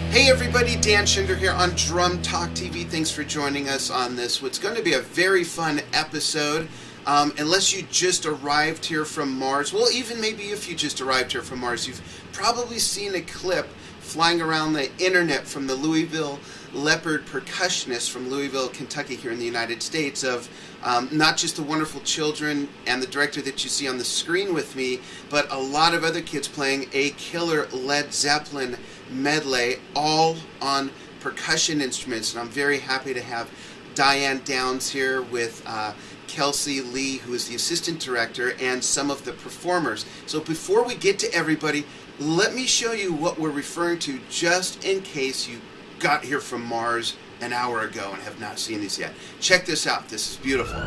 Hey everybody, Dan Schinder here on Drum Talk TV. Thanks for joining us on this. What's going to be a very fun episode. Unless you just arrived here from Mars, well, even maybe if you just arrived here from Mars, you've probably seen a clip flying around the internet from the Louisville Leopard Percussionists from Louisville, Kentucky here in the United States of not just the wonderful children and the director that you see on the screen with me, but a lot of other kids playing a killer Led Zeppelin medley, all on percussion instruments. And I'm very happy to have Diane Downs here with Kelsey Lee, who is the assistant director, and some of the performers. So before we get to everybody, let me show you what we're referring to, just in case you got here from Mars an hour ago and have not seen these yet. Check this out. This is beautiful.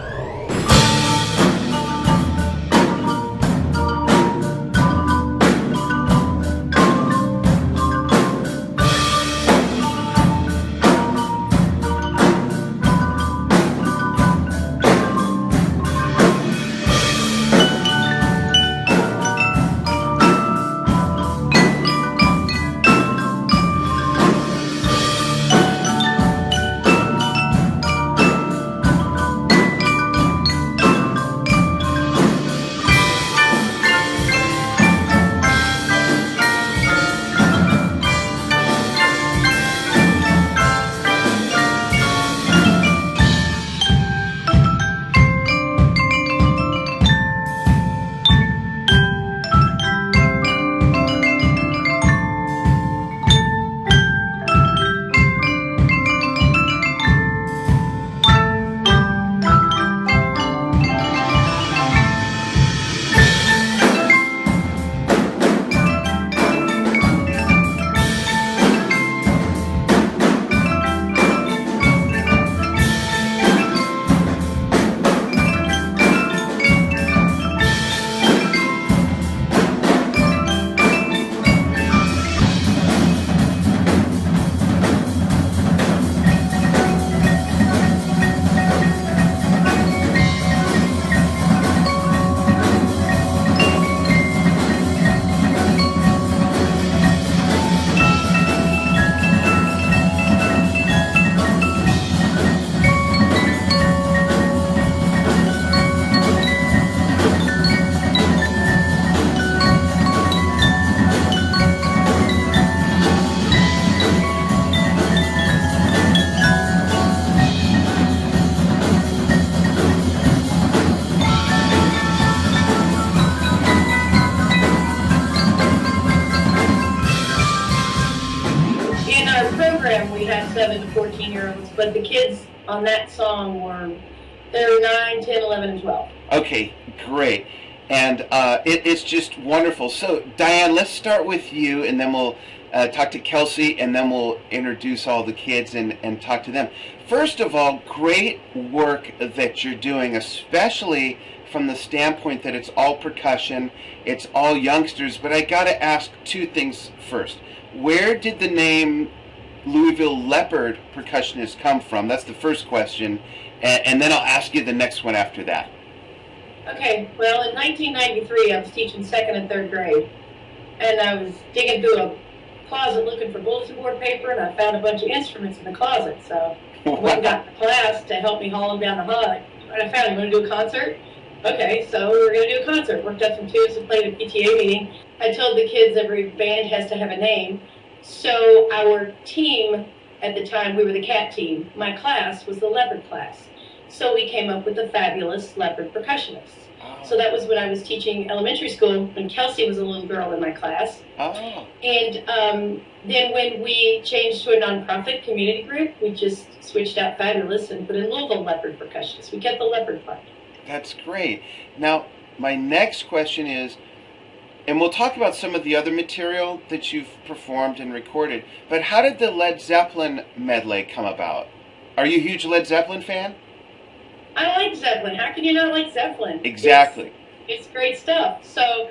We had 7 to 14-year-olds, but the kids on that song they're 9, 10, 11, and 12. Okay, great. And it's just wonderful. So, Diane, let's start with you, and then we'll talk to Kelsey, and then we'll introduce all the kids and talk to them. First of all, great work that you're doing, especially from the standpoint that it's all percussion, it's all youngsters, but I got to ask two things first. Where did the name Louisville Leopard Percussionists come from? That's the first question, and then I'll ask you the next one after that. Okay, well, in 1993, I was teaching 2nd and 3rd grade, and I was digging through a closet looking for bulletin board paper, and I found a bunch of instruments in the closet, so I went and got the class to help me haul them down the hall. And I found, you want to do a concert? Okay, so we were going to do a concert. Worked up some tunes and played a PTA meeting. I told the kids every band has to have a name. So our team, at the time, we were the cat team. My class was the Leppard class. So we came up with the fabulous Leopard Percussionists. Oh. So that was when I was teaching elementary school, when Kelsey was a little girl in my class. Oh. And then when we changed to a nonprofit community group, we just switched out fabulous and put in Louisville Leopard Percussionists. We kept the Leopard part. That's great. Now, my next question is, and we'll talk about some of the other material that you've performed and recorded, but how did the Led Zeppelin medley come about? Are you a huge Led Zeppelin fan? I like Zeppelin. How can you not like Zeppelin? Exactly. It's great stuff. So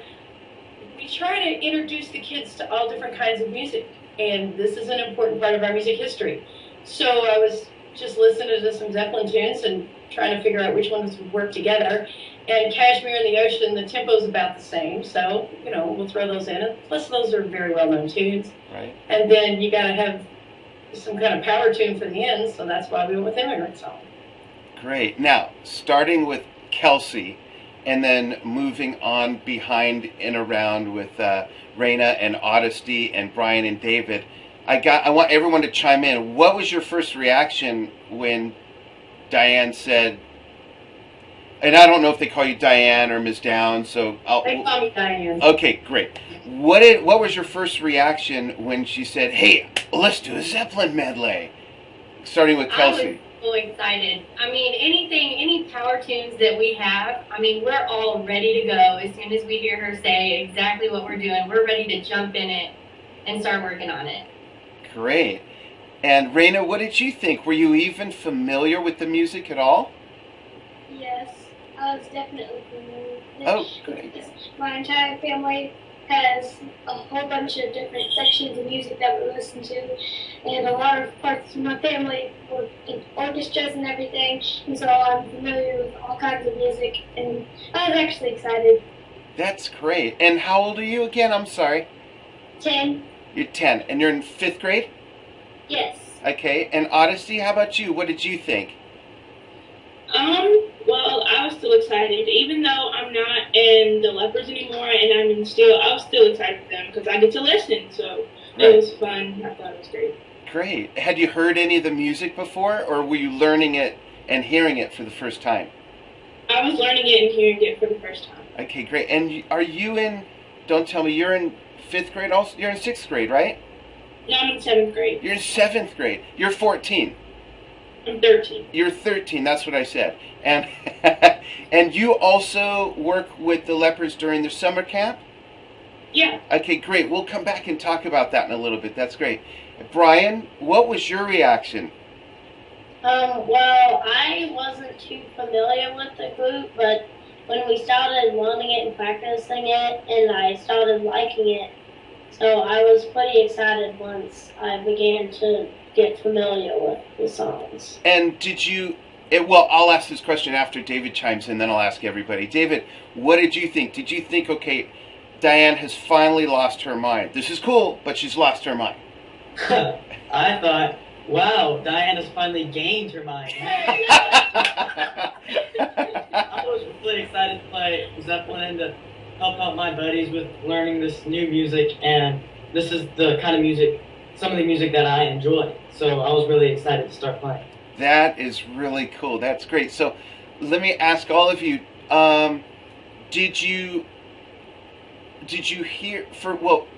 we try to introduce the kids to all different kinds of music, and this is an important part of our music history. So I was just listening to some Zeppelin tunes and trying to figure out which ones would work together. And Cashmere in the Ocean, the tempo's about the same, so, you know, we'll throw those in. And plus, those are very well-known tunes. Right. And then you got to have some kind of power tune for the end, so that's why we went with Immigrant Song. Great. Now, starting with Kelsey, and then moving on behind and around with Raina and Odyssey and Brian and David, I want everyone to chime in. What was your first reaction when Diane said, and I don't know if they call you Diane or Ms. Downs, so They call me Diane. Okay, great. What was your first reaction when she said, "Hey, let's do a Zeppelin medley"? Starting with Kelsey. I was so excited. I mean, any power tunes that we have, I mean, we're all ready to go as soon as we hear her say exactly what we're doing. We're ready to jump in it and start working on it. Great. And Raina, what did you think? Were you even familiar with the music at all? Yes, I was definitely familiar with it. Oh, great. My entire family has a whole bunch of different sections of music that we listen to, and a lot of parts of my family work in orchestras and everything, and so I'm familiar with all kinds of music, and I was actually excited. That's great. And how old are you again? I'm sorry. 10. You're 10, and you're in 5th grade? Yes. Okay. And Odyssey, how about you? What did you think? Well, I was still excited, even though I'm not in the Leopards anymore, and I was still excited for them because I get to listen, so Right. it was fun. I thought it was great. Great. Had you heard any of the music before, or were you learning it and hearing it for the first time? I was learning it and hearing it for the first time. Okay, great. And are you in, don't tell me, you're in 5th grade also? You're in 6th grade, right? No, I'm in 7th grade. You're in 7th grade. You're 14. I'm 13. You're 13, that's what I said. And and you also work with the Leopards during their summer camp? Yeah. Okay, great. We'll come back and talk about that in a little bit. That's great. Brian, what was your reaction? Well, I wasn't too familiar with the group, but when we started learning it and practicing it, and I started liking it, so I was pretty excited once I began to get familiar with the songs. And did you, well, I'll ask this question after David chimes in, then I'll ask everybody. David, what did you think? Did you think, okay, Diane has finally lost her mind. This is cool, but she's lost her mind. I thought, wow, Diane has finally gained her mind. I was really excited to play Zeppelin and to help out my buddies with learning this new music, and this is the kind of music, some of the music that I enjoy. So I was really excited to start playing. That is really cool. That's great. So let me ask all of you, did you hear,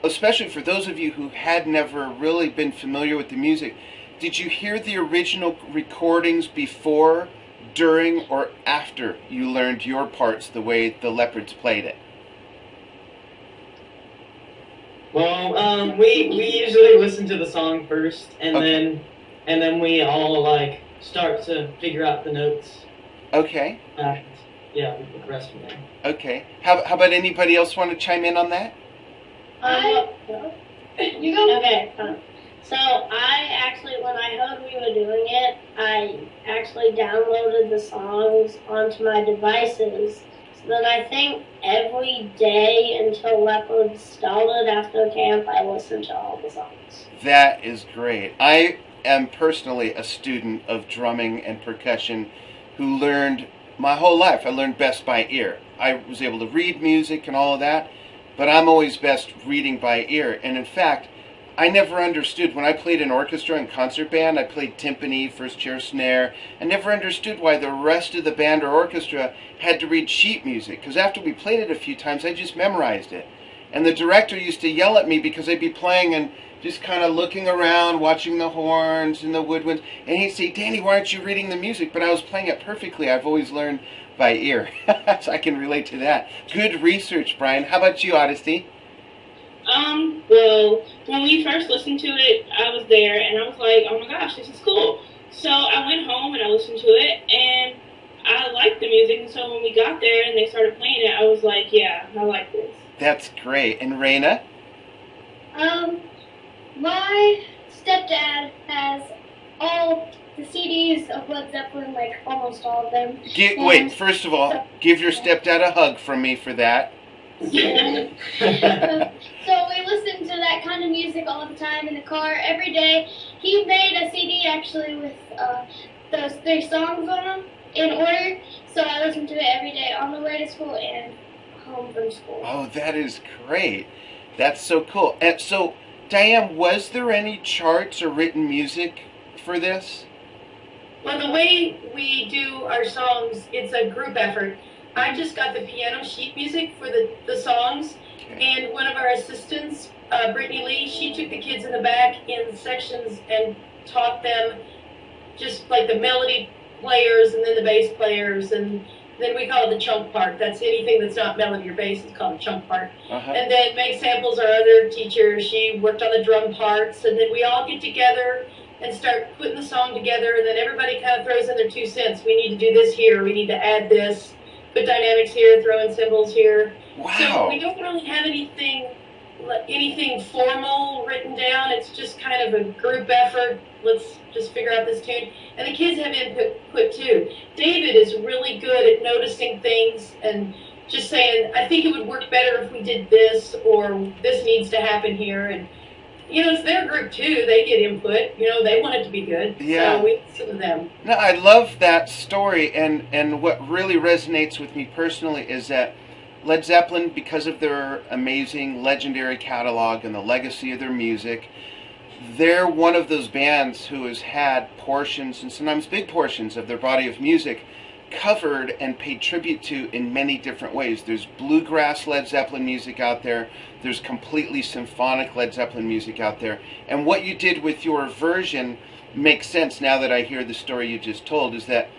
especially for those of you who had never really been familiar with the music, did you hear the original recordings before, during, or after you learned your parts the way the Leopards played it? Well, we usually listen to the song first, and then we all like start to figure out the notes. Okay. Yeah, we progress from there. Okay. How about anybody else want to chime in on that? You go. Okay. So I actually, when I heard we were doing it, I actually downloaded the songs onto my devices. So then I think every day until Leppard started after camp, I listened to all the songs. That is great. I am personally a student of drumming and percussion who learned my whole life. I learned best by ear. I was able to read music and all of that, but I'm always best reading by ear. And in fact, I never understood, when I played in orchestra and concert band, I played timpani, first chair snare. I never understood why the rest of the band or orchestra had to read sheet music, because after we played it a few times, I just memorized it. And the director used to yell at me because I'd be playing and just kind of looking around, watching the horns and the woodwinds, and he'd say, "Danny, why aren't you reading the music?" But I was playing it perfectly. I've always learned by ear. So I can relate to that. Good research, Brian. How about you, Odyssey? Well, when we first listened to it, I was there, and I was like, oh my gosh, this is cool. So I went home and I listened to it, and I liked the music, and so when we got there and they started playing it, I was like, yeah, I like this. That's great. And Raina? My stepdad has all the CDs of Led Zeppelin, like almost all of them. Wait, first of all, give your stepdad a hug from me for that. So we listen to that kind of music all the time in the car every day. He made a CD actually with those 3 songs on them in order. So I listen to it every day on the way to school and home from school. Oh, that is great. That's so cool. And so, Diane, was there any charts or written music for this? Well, the way we do our songs, it's a group effort. I just got the piano sheet music for the songs, and one of our assistants, Brittany Lee, she took the kids in the back in sections and taught them just like the melody players and then the bass players, and then we call it the chunk part. That's anything that's not melody or bass is called a chunk part. And then Meg Samples, our other teacher, she worked on the drum parts, and then we all get together and start putting the song together, and then everybody kind of throws in their 2 cents. We need to do this here, we need to add this, put dynamics here, throw in cymbals here. Wow. So we don't really have anything formal written down. It's just kind of a group effort. Let's just figure out this tune. And the kids have input too. David is really good at noticing things and just saying, I think it would work better if we did this, or this needs to happen here. And it's their group too. They get input. They want it to be good. Yeah. So we listen to them. No, I love that story, and what really resonates with me personally is that Led Zeppelin, because of their amazing, legendary catalog and the legacy of their music, they're one of those bands who has had portions, and sometimes big portions, of their body of music covered and paid tribute to in many different ways. There's bluegrass Led Zeppelin music out there. There's completely symphonic Led Zeppelin music out there. And what you did with your version makes sense now that I hear the story you just told, is that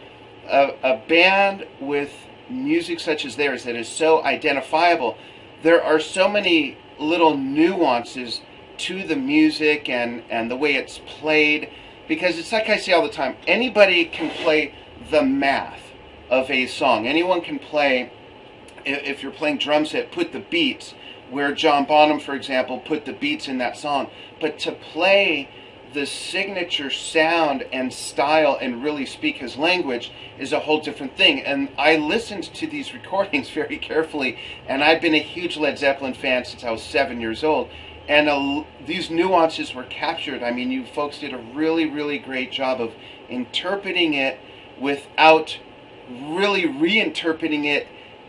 a band with music such as theirs that is so identifiable, there are so many little nuances to the music and the way it's played, because it's like I say all the time, anybody can play the math of a song. Anyone can play, if you're playing drum set, put the beats where John Bonham, for example, put the beats in that song. But to play the signature sound and style and really speak his language is a whole different thing. And I listened to these recordings very carefully, and I've been a huge Led Zeppelin fan since I was 7 years old. And these nuances were captured. I mean, you folks did a really, really great job of interpreting it without really reinterpreting it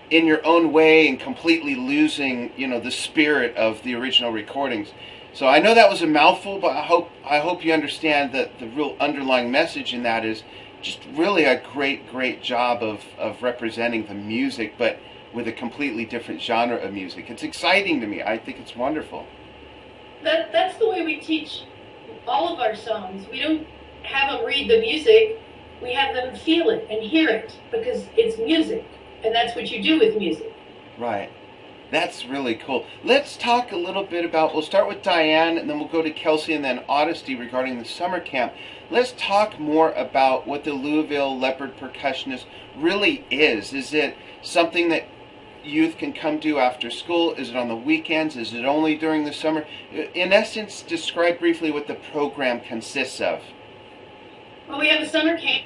in your own way and completely losing, the spirit of the original recordings. So I know that was a mouthful, but I hope you understand that the real underlying message in that is just really a great job of representing the music, but with a completely different genre of music. It's exciting to me. I think it's wonderful. That's the way we teach all of our songs. We don't have them read the music. We have them feel it and hear it, because it's music, and that's what you do with music. Right. That's really cool. Let's talk a little bit about, we'll start with Diane, and then we'll go to Kelsey, and then Odyssey regarding the summer camp. Let's talk more about what the Louisville Leopard Percussionist really is. Is it something that youth can come do after school? Is it on the weekends? Is it only during the summer? In essence, describe briefly what the program consists of. Well, we have a summer camp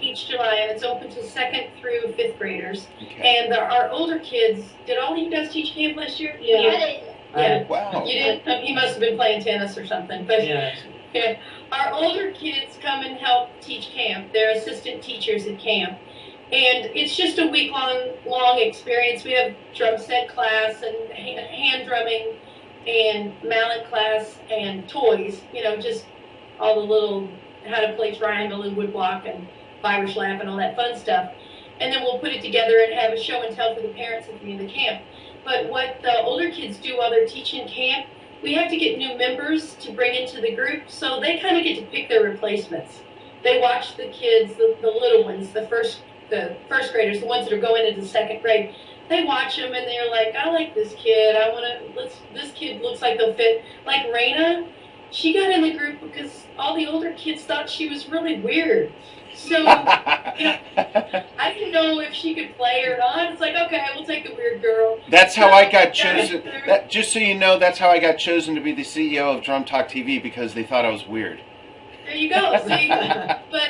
each July, and it's open to 2nd through 5th graders. Okay. And our older kids, did all of you guys teach camp last year? Yeah. Wow. You didn't? He must have been playing tennis or something. But Yeah. yeah, our older kids come and help teach camp. They're assistant teachers at camp. And it's just a week-long experience. We have drum set class and hand drumming and mallet class and toys, just all the little how to play triangle and woodblock and Irish lap and all that fun stuff. And then we'll put it together and have a show and tell for the parents at the end of the camp. But what the older kids do while they're teaching camp, we have to get new members to bring into the group, so they kind of get to pick their replacements. They watch the kids, the little ones, the first graders, the ones that are going into 2nd grade. They watch them and they're like, I like this kid. This kid looks like they'll fit. Like Raina, she got in the group because all the older kids thought she was really weird. So, I didn't know if she could play or not. It's like, okay, we'll take the weird girl. That's how I got chosen. Just so you know, that's how I got chosen to be the CEO of Drum Talk TV, because they thought I was weird. There you go. See, but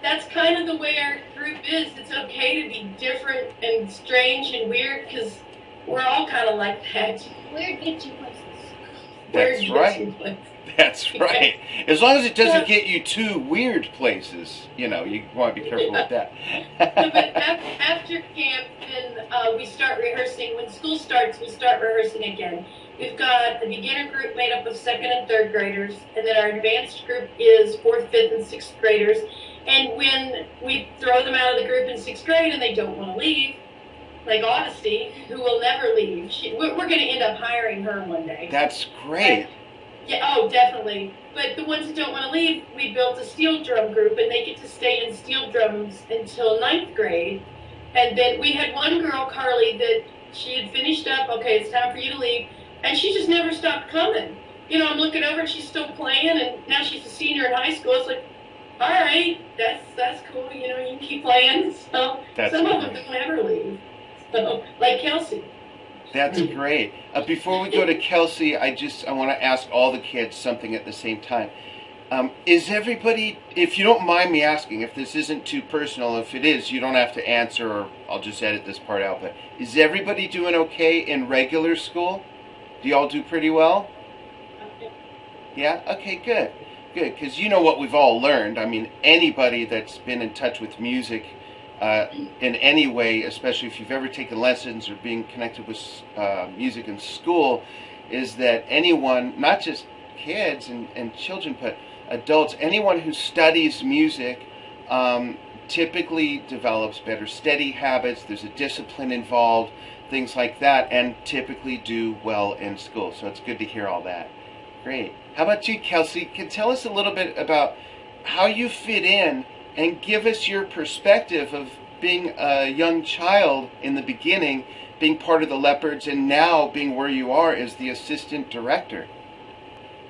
that's kind of the way our group is. It's okay to be different and strange and weird because we're all kind of like that. Weird gets you places. That's Weird right. gets you places. That's right. As long as it doesn't get you to weird places, you want to be careful with that. But after camp, then we start rehearsing. When school starts, we start rehearsing again. We've got the beginner group made up of 2nd and 3rd graders, and then our advanced group is 4th, 5th, and 6th graders. And when we throw them out of the group in 6th grade and they don't want to leave, like Odyssey, who will never leave, we're going to end up hiring her one day. That's great. Yeah, oh, definitely. But the ones that don't want to leave, we built a steel drum group, and they get to stay in steel drums until 9th grade. And then we had one girl, Carly, that she had finished up, okay, it's time for you to leave, and she just never stopped coming. I'm looking over, and she's still playing, and now she's a senior in high school. It's like, all right, that's cool, you can keep playing. So some of them don't ever leave. So, like Kelsey. That's great. Before we go to Kelsey, I want to ask all the kids something at the same time. Is everybody, if you don't mind me asking, if this isn't too personal, if it is, you don't have to answer, or I'll just edit this part out, but is everybody doing okay in regular school? Do you all do pretty well? Yeah? Okay, good. Good, because you know what we've all learned. I mean, anybody that's been in touch with music in any way, especially if you've ever taken lessons or being connected with music in school, is that anyone, not just kids and children, but adults, anyone who studies music typically develops better steady habits, there's a discipline involved, things like that, and typically do well in school. So it's good to hear all that. Great. How about you, Kelsey? Can you tell us a little bit about how you fit in and give us your perspective of being a young child in the beginning, being part of the Leopards, and now being where you are as the assistant director?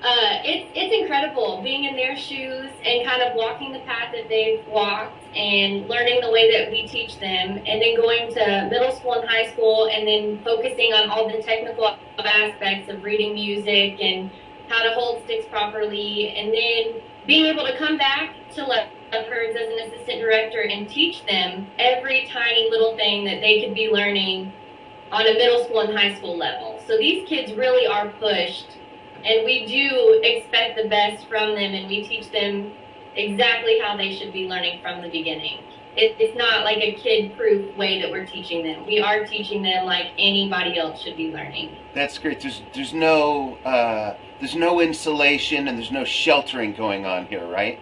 It's incredible being in their shoes and kind of walking the path that they've walked and learning the way that we teach them, and then going to middle school and high school and then focusing on all the technical aspects of reading music and how to hold sticks properly, and then being able to come back to Leopards as an assistant director and teach them every tiny little thing that they could be learning on a middle school and high school level. So these kids really are pushed, and we do expect the best from them, and we teach them exactly how they should be learning from the beginning. It's not like a kid-proof way that we're teaching them. We are teaching them like anybody else should be learning. That's great. There's no insulation and there's no sheltering going on here, right?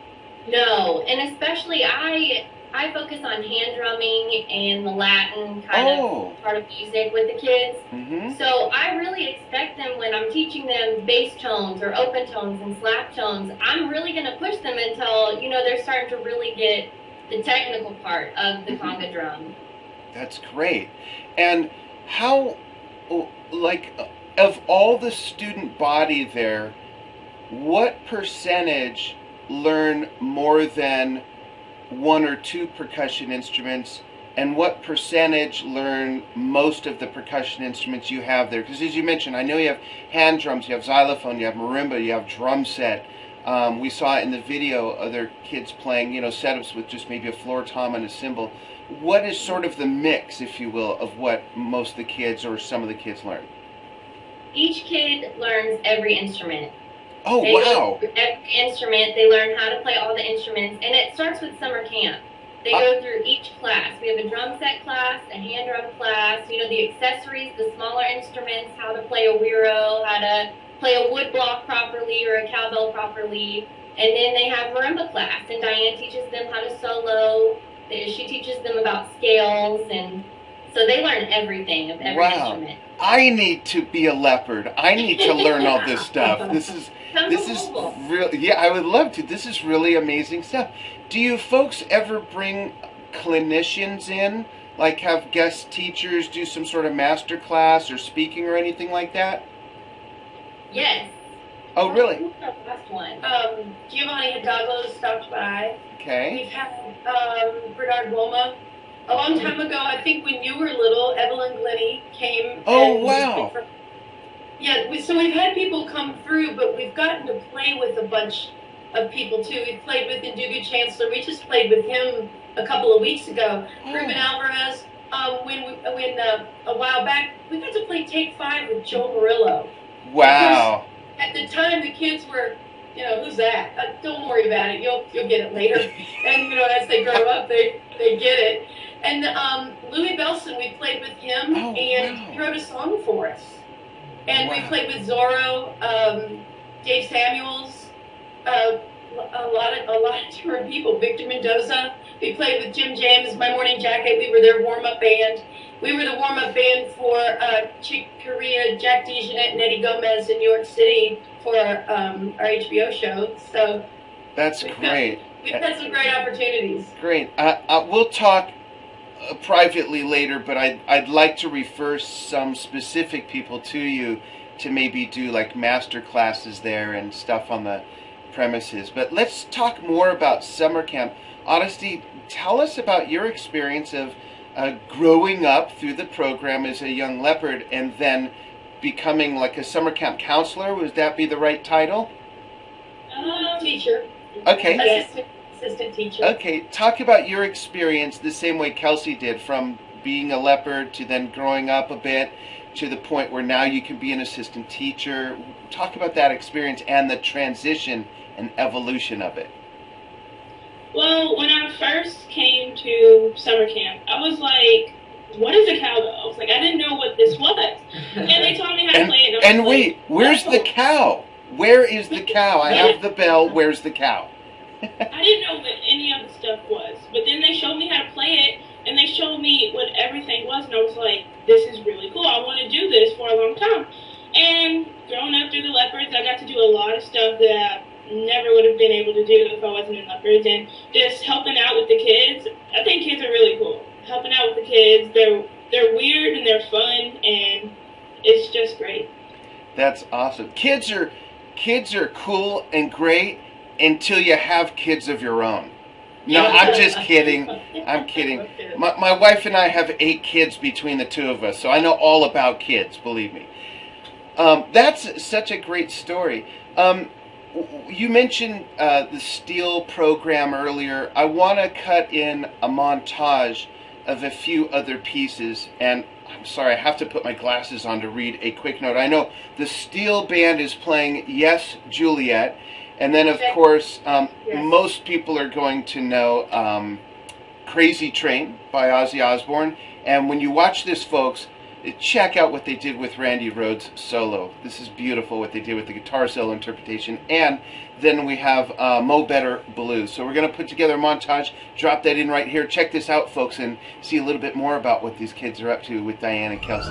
No, and especially I focus on hand drumming and the Latin kind of part of music with the kids. Mm-hmm. So I really expect them, when I'm teaching them bass tones or open tones and slap tones, I'm really going to push them until, they're starting to really get the technical part of the conga drum. That's great. And how, of all the student body there, what percentage learn more than one or two percussion instruments, and what percentage learn most of the percussion instruments you have there? Because as you mentioned, I know you have hand drums, you have xylophone, you have marimba, you have drum set. We saw it in the video, other kids playing, setups with just maybe a floor tom and a cymbal. What is sort of the mix, if you will, of what most of the kids or some of the kids learn? Each kid learns every instrument. Oh, they wow. Every instrument, they learn how to play all the instruments, and it starts with summer camp. They go through each class. We have a drum set class, a hand drum class, the accessories, the smaller instruments, how to play a güiro, how to play a wood block properly or a cowbell properly. And then they have marimba class, and Diane teaches them how to solo. She teaches them about scales, and so they learn everything of every instrument. I need to be a Leopard. I need to learn all this stuff. This is really, yeah, I would love to. This is really amazing stuff. Do you folks ever bring clinicians in, like have guest teachers do some sort of master class or speaking or anything like that? Yes. Oh, really? Who's our last one? Giovanni Hidalgo stopped by. Okay. We've had Bernard Woma. A long time ago, I think when you were little, Evelyn Glennie came. Oh, wow. So we've had people come through, but we've gotten to play with a bunch of people too. We played with Ndugu Chancellor. We just played with him a couple of weeks ago. Ruben Alvarez. When a while back, we got to play Take 5 with Joe Murillo. Wow. At the time, the kids were, who's that? Don't worry about it. You'll get it later. And as they grow up, they get it. And Louis Belson, we played with him, he wrote a song for us. And we played with Zorro, Dave Samuels, a lot of different people. Victor Mendoza. We played with Jim James, My Morning Jacket. We were their warm-up band. We were the warm-up band for Chick Corea, Jack DeJohnette, and Eddie Gomez in New York City for our HBO show. So that's great. We've had some great opportunities. Great. We'll talk privately later, but I'd like to refer some specific people to you to maybe do like master classes there and stuff on the premises. But let's talk more about summer camp. Honesty, tell us about your experience of growing up through the program as a young Leopard and then becoming like a summer camp counselor. Would that be the right title? Teacher. Okay. Assistant teacher. Okay, talk about your experience the same way Kelsey did, from being a Leopard to then growing up a bit to the point where now you can be an assistant teacher. Talk about that experience and the transition and evolution of it. Well, when I first came to summer camp, I was like, what is a cowbell? I was like, I didn't know what this was. And they taught me how to play it. And wait, where's the cow? Where is the cow? I have the bell. Where's the cow? I didn't know what any of the stuff was. But then they showed me how to play it, and they showed me what everything was, and I was like, this is really cool. I want to do this for a long time. And growing up through the Leopards, I got to do a lot of stuff that never would have been able to do if I wasn't in Leopards, and just helping out with the kids. I think kids are really cool. Helping out with the kids, they're weird and they're fun, and it's just great. That's awesome. Kids are cool and great until you have kids of your own. No, I'm just kidding. I'm kidding. My wife and I have 8 kids between the two of us, so I know all about kids, believe me. That's such a great story. You mentioned the STEEL program earlier. I want to cut in a montage of a few other pieces, and I'm sorry, I have to put my glasses on to read a quick note. I know the STEEL band is playing Yes, Juliet, and then of course, most people are going to know Crazy Train by Ozzy Osbourne, and when you watch this, folks, check out what they did with Randy Rhoads' solo. This is beautiful what they did with the guitar solo interpretation. And then we have Mo Better Blues. So we're going to put together a montage, drop that in right here. Check this out, folks, and see a little bit more about what these kids are up to with Diane and Kelsey.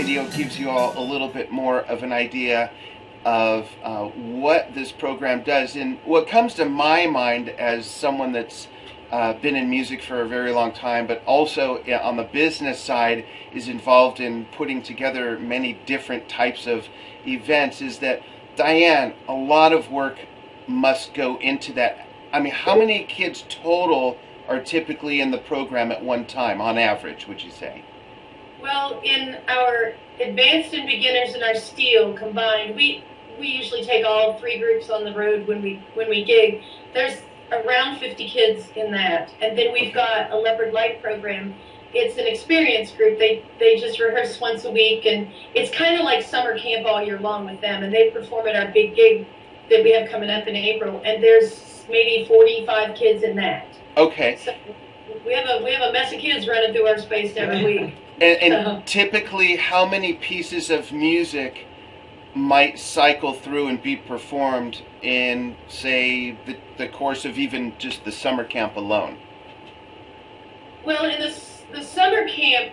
video gives you all a little bit more of an idea of what this program does. And what comes to my mind as someone that's been in music for a very long time, but also on the business side is involved in putting together many different types of events, is that, Diane, a lot of work must go into that. I mean, how many kids total are typically in the program at one time, on average, would you say? Well, in our advanced and beginners and our steel combined, we usually take all 3 groups on the road when we gig. There's around 50 kids in that, and then we've got a Leopard Light program. It's an experience group. They just rehearse once a week, and it's kind of like summer camp all year long with them. And they perform at our big gig that we have coming up in April, and there's maybe 45 kids in that. Okay. So we have a mess of kids running through our space every week. And typically, how many pieces of music might cycle through and be performed in, say, the course of even just the summer camp alone? Well, in the summer camp,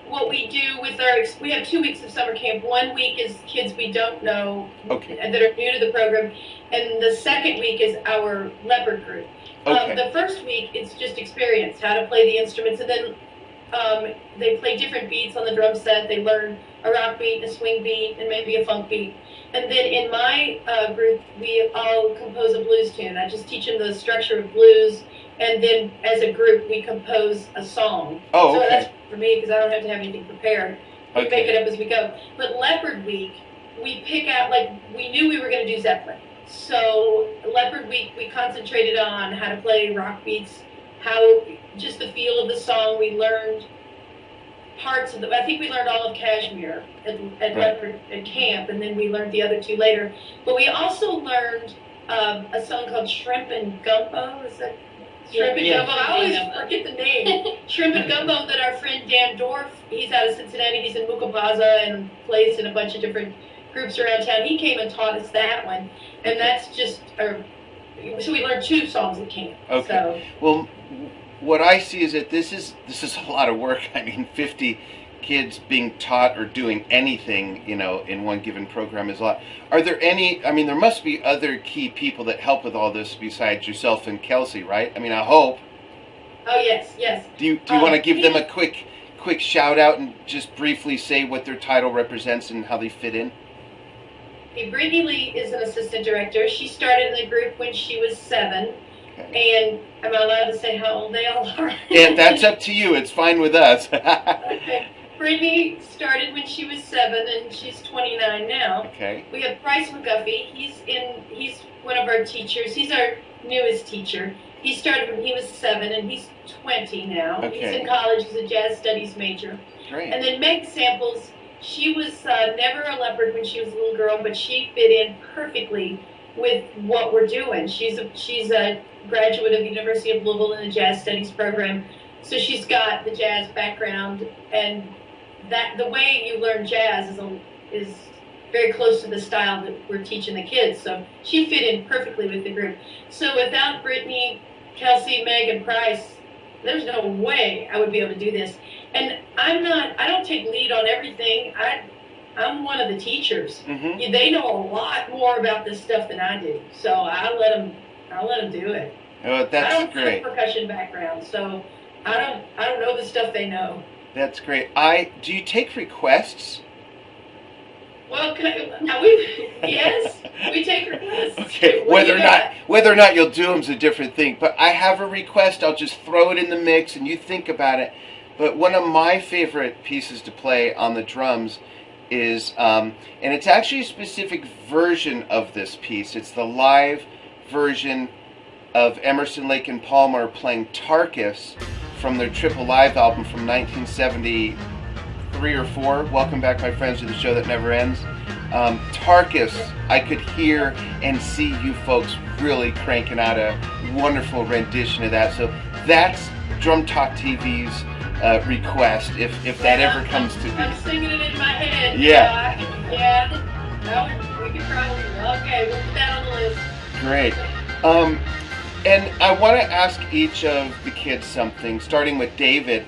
what we do with we have 2 weeks of summer camp. 1 week is kids we don't know that are new to the program, and the second week is our Leppard group. Okay. The first week, it's just experience, how to play the instruments, and then they play different beats on the drum set. They learn a rock beat, a swing beat, and maybe a funk beat. And then in my group, we all compose a blues tune. I just teach them the structure of blues, and then as a group, we compose a song. Oh, okay. So that's for me, because I don't have to have anything prepared. We make it up as we go. But Leopard Week, we pick out, like, we knew we were going to do Zeppelin. So Leopard Week, we concentrated on how to play rock beats, just the feel of the song. We learned parts of I think we learned all of Kashmir at Leppard at camp, and then we learned the other 2 later. But we also learned a song called Shrimp and Gumbo. Is that Shrimp and Gumbo? I always forget the name. Shrimp and Gumbo, that our friend Dan Dorff, he's out of Cincinnati, he's in Mukapaza and plays in a bunch of different groups around town. He came and taught us that one, and that's just so we learned 2 songs at camp. Okay. So. Well, what I see is that this is a lot of work. I mean, 50 kids being taught or doing anything, in one given program is a lot. Are there any? I mean, there must be other key people that help with all this besides yourself and Kelsey, right? I mean, I hope. Oh yes. Do you want to give them a quick shout out and just briefly say what their title represents and how they fit in? Okay, Brittany Lee is an assistant director. She started in the group when she was 7. And am I allowed to say how old they all are? Yeah, that's up to you. It's fine with us. Okay. Brittany started when she was 7, and she's 29 now. Okay. We have Bryce McGuffey. He's one of our teachers. He's our newest teacher. He started when he was 7, and he's 20 now. Okay. He's in college. He's a jazz studies major. Great. And then Meg Samples. She was never a Leopard when she was a little girl, but she fit in perfectly with what we're doing. She's a graduate of the University of Louisville in the jazz studies program, so she's got the jazz background, and that the way you learn jazz is very close to the style that we're teaching the kids. So she fit in perfectly with the group. So without Brittany, Kelsey, Meg, and Price, there's no way I would be able to do this. And I don't take lead on everything. I'm one of the teachers. Mm-hmm. They know a lot more about this stuff than I do, so I'll let them do it. Oh, that's I don't great. have a percussion background, so I don't know the stuff they know. That's great. Do you take requests? Well, yes, we take requests. Okay, whether or not you'll do them is a different thing. But I have a request. I'll just throw it in the mix, and you think about it. But one of my favorite pieces to play on the drums is, and it's actually a specific version of this piece. It's the live version of Emerson, Lake and Palmer playing Tarkus from their Triple Live album from 1973 or 4. Welcome back, my friends, to the show that never ends. Tarkus, I could hear and see you folks really cranking out a wonderful rendition of that. So that's Drum Talk TV's request, if that ever comes to be. I'm singing it in my head. Yeah. We could probably. Okay, we'll put that on the list. Great. And I want to ask each of the kids something, starting with David.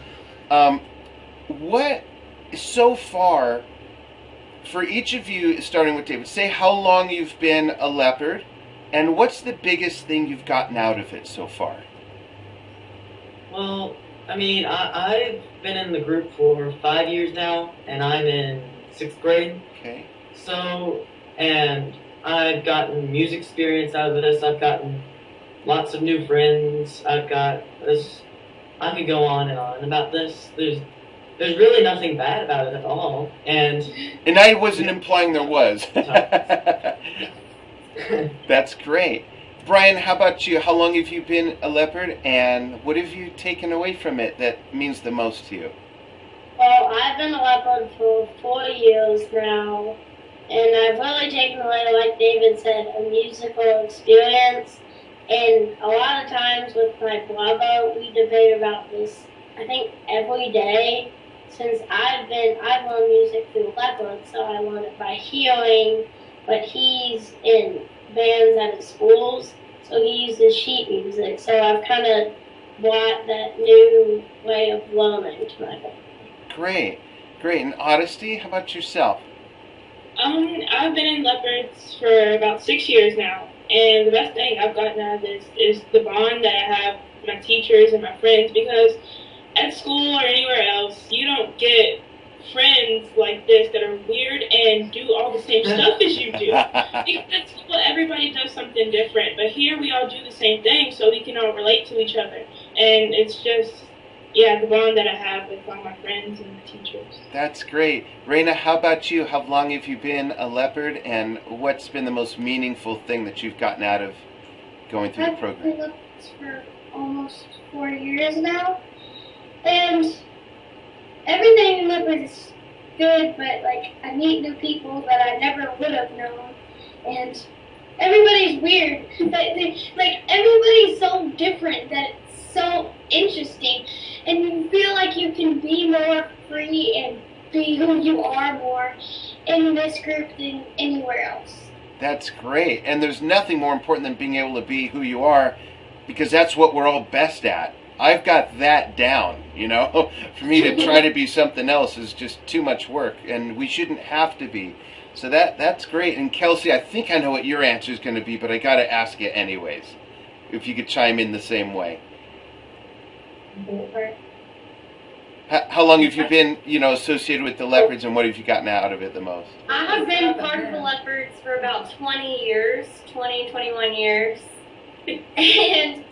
What, so far, for each of you, starting with David, say how long you've been a Leopard, and what's the biggest thing you've gotten out of it so far? Well, I mean, I've been in the group for 5 years now, and I'm in 6th grade. Okay. So, and I've gotten music experience out of this. I've gotten lots of new friends. I've got this. I could go on and on about this. There's really nothing bad about it at all. And I wasn't implying there was. That's great. Brian, how about you? How long have you been a Leopard, and what have you taken away from it that means the most to you? Well, I've been a Leopard for 4 years now, and I've really taken away, like David said, a musical experience. And a lot of times with my brother, we debate about this, I think, every day. Since I've learned music through Leppard, so I learned it by hearing, but he's in bands at his schools, so he uses sheet music. So I've kind of brought that new way of learning to my band. Great. And Odyssey, how about yourself? I've been in Leopards for about 6 years now, and the best thing I've gotten out of this is the bond that I have with my teachers and my friends, because at school or anywhere else, you don't get friends like this that are weird and do all the same stuff as you do. Because at school, everybody does something different, but here we all do the same thing, so we can all relate to each other. And it's just, the bond that I have with all my friends and teachers. That's great. Raina, how about you? How long have you been a Leopard, and what's been the most meaningful thing that you've gotten out of going through the program? I've been Leopards for almost 4 years now, and everything in Leopard is good, but I meet new people that I never would have known, and everybody's weird. Everybody's so different that it's so interesting, and you feel like you can be more free and be who you are more in this group than anywhere else. That's great. And there's nothing more important than being able to be who you are, because that's what we're all best at. I've got that down, For me to try to be something else is just too much work, and we shouldn't have to be. So that's great. And Kelsey, I think I know what your answer is going to be, but I got to ask it anyways. If you could chime in the same way. How long have you been, associated with the Leopards, and what have you gotten out of it the most? I have been part of the Leopards for about 21 years. And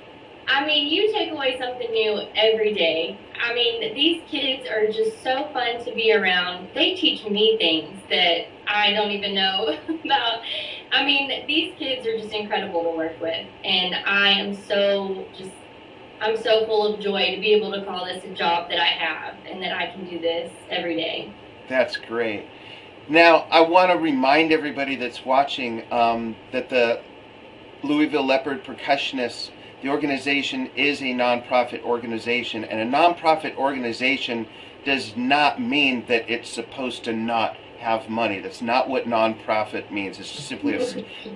I mean, you take away something new every day. I mean, these kids are just so fun to be around. They teach me things that I don't even know about. I mean, these kids are just incredible to work with. And I'm so full of joy to be able to call this a job that I have, and that I can do this every day. That's great. Now, I want to remind everybody that's watching that the Louisville Leopard Percussionists, the organization, is a nonprofit organization, and a nonprofit organization does not mean that it's supposed to not have money. That's not what nonprofit means. It's simply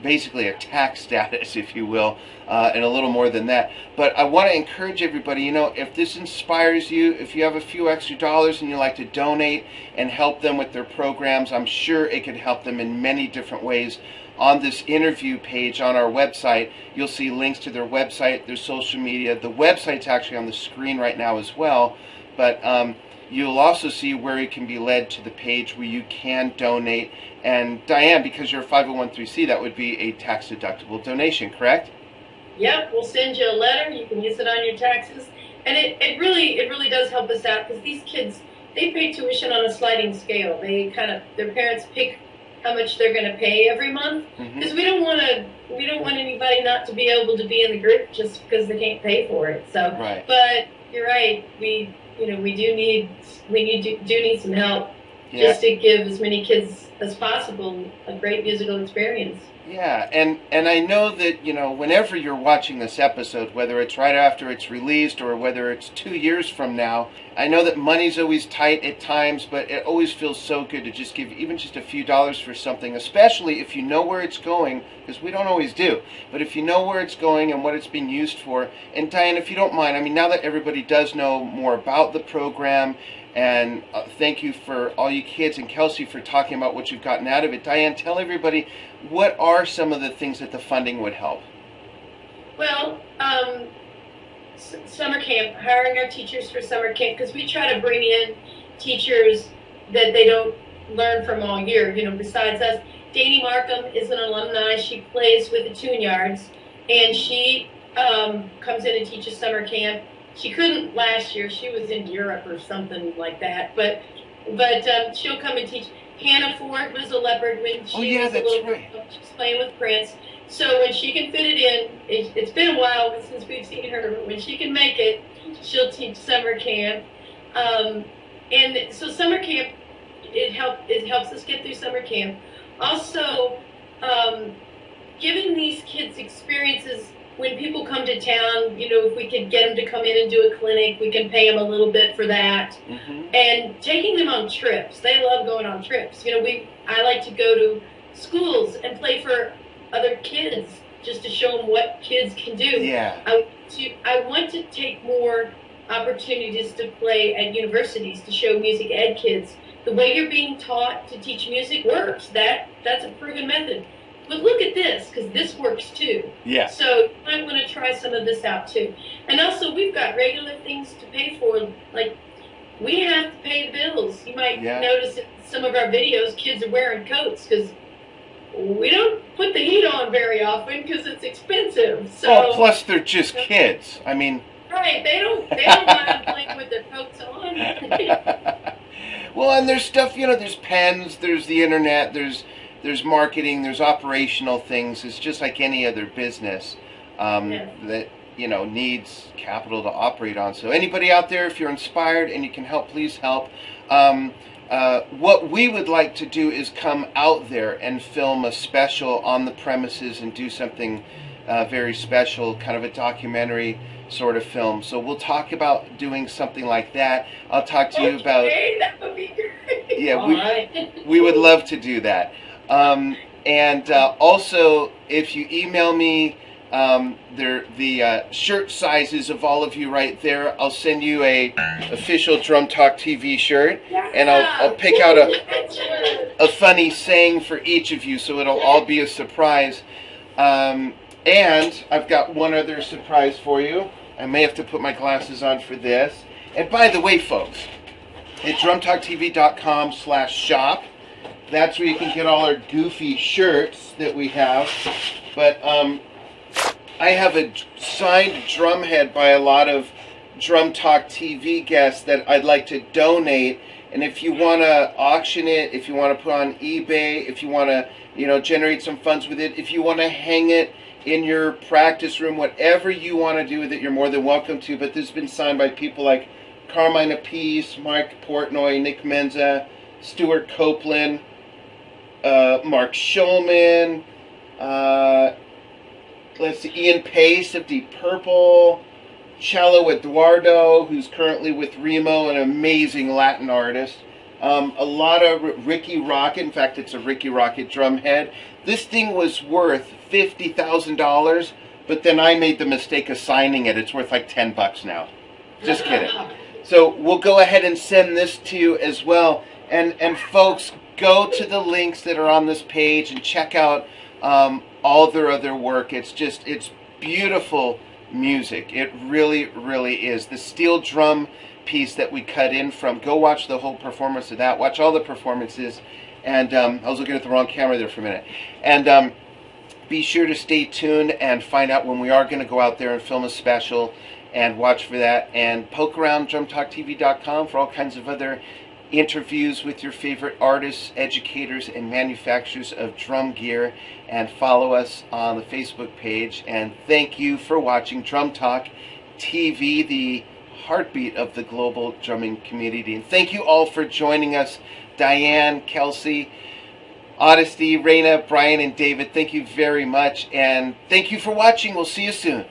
basically a tax status, if you will, and a little more than that. But I want to encourage everybody, if this inspires you, if you have a few extra dollars and you like to donate and help them with their programs, I'm sure it could help them in many different ways. On this interview page on our website, you'll see links to their website, their social media. The website's actually on the screen right now as well, but you'll also see where you can be led to the page where you can donate. And Diane, because you're a 501(c), that would be a tax-deductible donation, correct? Yep, we'll send you a letter. You can use it on your taxes. And it really does help us out, because these kids, they pay tuition on a sliding scale. Their parents pick how much they're going to pay every month, because we don't want anybody not to be able to be in the group just because they can't pay for it. So, right. But you're right. We do need some help, just to give as many kids as possible a great musical experience. Yeah, and I know that, whenever you're watching this episode, whether it's right after it's released or whether it's 2 years from now, I know that money's always tight at times, but it always feels so good to just give even just a few dollars for something, especially if you know where it's going, because we don't always do. But if you know where it's going and what it's being used for, and Diane, if you don't mind, now that everybody does know more about the program, And thank you for all you kids, and Kelsey for talking about what you've gotten out of it. Diane, tell everybody, what are some of the things that the funding would help? Well, summer camp, hiring our teachers for summer camp, because we try to bring in teachers that they don't learn from all year, besides us. Danny Markham is an alumni. She plays with the Tune Yards, and she comes in and teaches summer camp. She couldn't last year. She was in Europe or something like that, but she'll come and teach. Hannah Ford was a Leppard when she was a little girl. She was playing with Prince. So when she can fit it in, it's been a while since we've seen her, but when she can make it, she'll teach summer camp. And so summer camp, it helps us get through summer camp. Also, giving these kids experiences when people come to town, if we could get them to come in and do a clinic, we can pay them a little bit for that. Mm-hmm. And taking them on trips. They love going on trips. I like to go to schools and play for other kids just to show them what kids can do. Yeah. I want to take more opportunities to play at universities to show music ed kids the way you're being taught to teach music works. That's a proven method. But look at this, because this works too. Yeah. So you might want to try some of this out too. And also, we've got regular things to pay for, like we have to pay the bills. You might notice in some of our videos, kids are wearing coats because we don't put the heat on very often because it's expensive. So plus they're just kids. I mean. Right, they don't mind playing with their coats on. Well, and there's stuff, there's pens, there's the internet, there's marketing, there's operational things. It's just like any other business that, needs capital to operate on. So anybody out there, if you're inspired and you can help, please help. What we would like to do is come out there and film a special on the premises and do something very special, kind of a documentary sort of film. So we'll talk about doing something like that. I'll talk to you about... That would be great. Yeah, we would love to do that. And also, if you email me the shirt sizes of all of you right there, I'll send you a official Drum Talk TV shirt, and I'll pick out a funny saying for each of you, so it'll all be a surprise. And I've got one other surprise for you. I may have to put my glasses on for this. And by the way, folks, at drumtalktv.com/shop, that's where you can get all our goofy shirts that we have. But I have a signed drum head by a lot of Drum Talk TV guests that I'd like to donate. And if you want to auction it, if you want to put on eBay, if you want to, generate some funds with it, if you want to hang it in your practice room, whatever you want to do with it, you're more than welcome to. But this has been signed by people like Carmine Appice, Mike Portnoy, Nick Menza, Stuart Copeland, Mark Schulman, let's see, Ian Pace of Deep Purple, Cello Eduardo, who's currently with Remo, an amazing Latin artist. A lot of Ricky Rocket. In fact, it's a Ricky Rocket drum head. This thing was worth $50,000, but then I made the mistake of signing it. It's worth like $10 now. Just kidding. So we'll go ahead and send this to you as well. And folks, go to the links that are on this page and check out all their other work. It's beautiful music. It really, really is. The steel drum piece that we cut in from, go watch the whole performance of that. Watch all the performances. And I was looking at the wrong camera there for a minute. And be sure to stay tuned and find out when we are going to go out there and film a special, and watch for that. And poke around drumtalktv.com for all kinds of other interviews with your favorite artists, educators, and manufacturers of drum gear. And follow us on the Facebook page. And thank you for watching Drum Talk TV, the heartbeat of the global drumming community. And thank you all for joining us. Diane, Kelsey, Odyssey, Raina, Brian, and David, thank you very much. And thank you for watching. We'll see you soon.